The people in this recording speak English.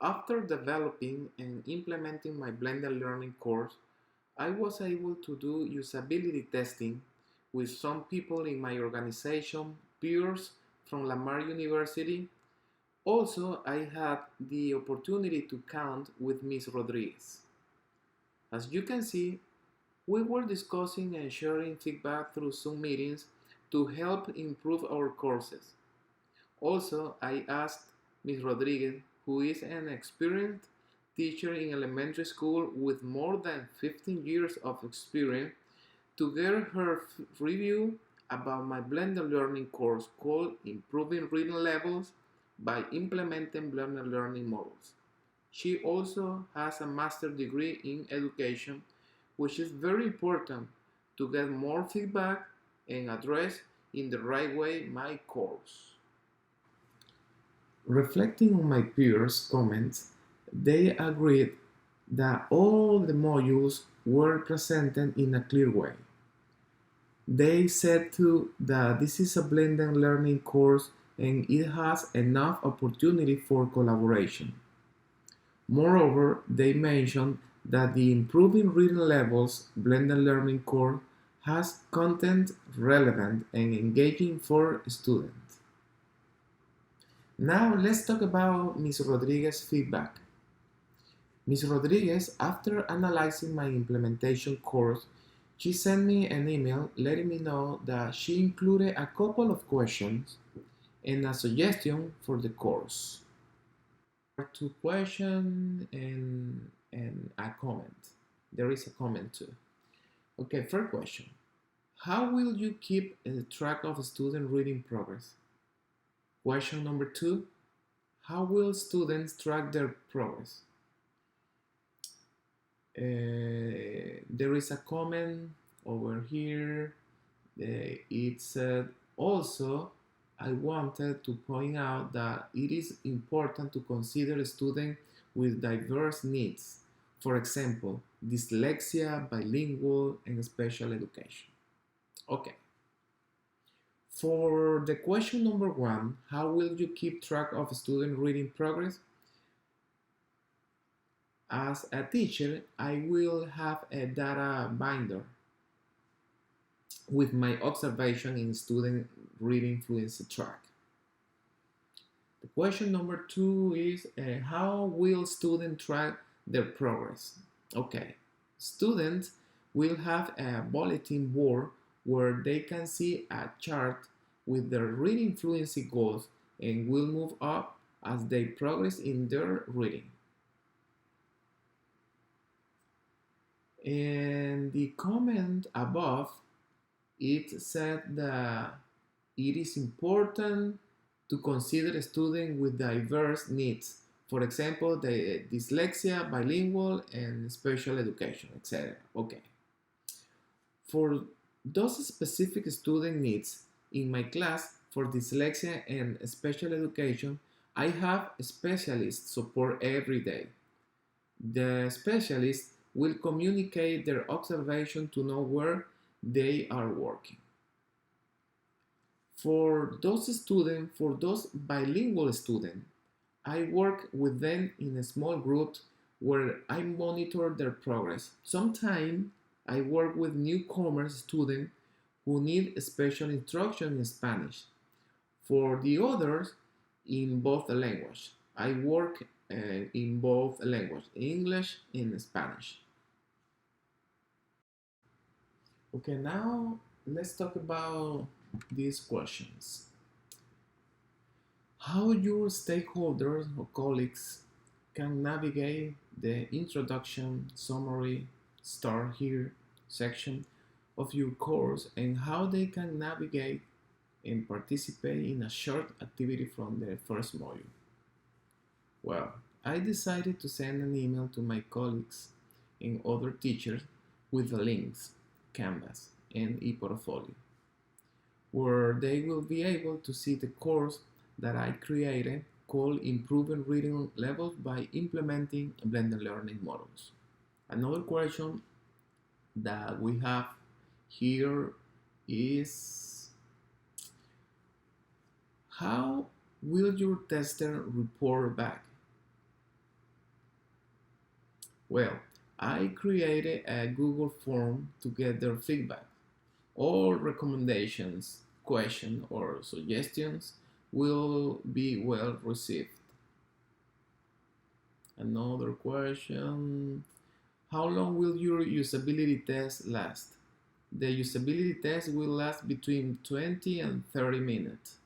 After developing and implementing my blended learning course, I was able to do usability testing with some people in my organization, peers from Lamar University. Also, I had the opportunity to count with Ms. Rodriguez. As you can see, we were discussing and sharing feedback through Zoom meetings to help improve our courses. Also, I asked Ms. Rodriguez, who is an experienced teacher in elementary school with more than 15 years of experience, to get her review about my blended learning course called Improving Reading Levels by Implementing Blended Learning Models. She also has a master's degree in education, which is very important to get more feedback and address in the right way my course. Reflecting on my peers' comments, they agreed that all the modules were presented in a clear way. They said too that this is a blended learning course and it has enough opportunity for collaboration. Moreover, they mentioned that the Improving Reading Levels blended learning course has content relevant and engaging for students. Now let's talk about Ms. Rodriguez's feedback. Ms. Rodriguez, after analyzing my implementation course, she sent me an email letting me know that she included a couple of questions and a suggestion for the course. Two questions and a comment. There is a comment too. Okay, first question. How will you keep track of student reading progress? Question number two. How will students track their progress? There is a comment over here. It said also, I wanted to point out that it is important to consider students with diverse needs. For example, dyslexia, bilingual, and special education. Okay. For the question number one, how will you keep track of student reading progress? As a teacher, I will have a data binder with my observation in student reading fluency track. The question number two is how will students track their progress? Okay, students will have a bulletin board where they can see a chart with their reading fluency goals and will move up as they progress in their reading. And the comment above, it said that it is important to consider students with diverse needs. For example, the dyslexia, bilingual, and special education, etc. Okay. For those specific student needs in my class for dyslexia and special education, I have specialist support every day. The specialist will communicate their observation to know where they are working. For those bilingual students, I work with them in a small group where I monitor their progress. Sometimes I work with newcomer students who need special instruction in Spanish. For the others, in both languages. I work in both languages, English and Spanish. Okay, now let's talk about these questions. How your stakeholders or colleagues can navigate the introduction, summary, start here section of your course and how they can navigate and participate in a short activity from the first module. Well, I decided to send an email to my colleagues and other teachers with the links, Canvas, and ePortfolio, where they will be able to see the course that I created called Improving Reading Levels by Implementing Blended Learning Models. Another question that we have here is how will your tester report back? Well, I created a Google form to get their feedback. All recommendations, questions, or suggestions will be well received. Another question. How long will your usability test last? The usability test will last between 20 and 30 minutes.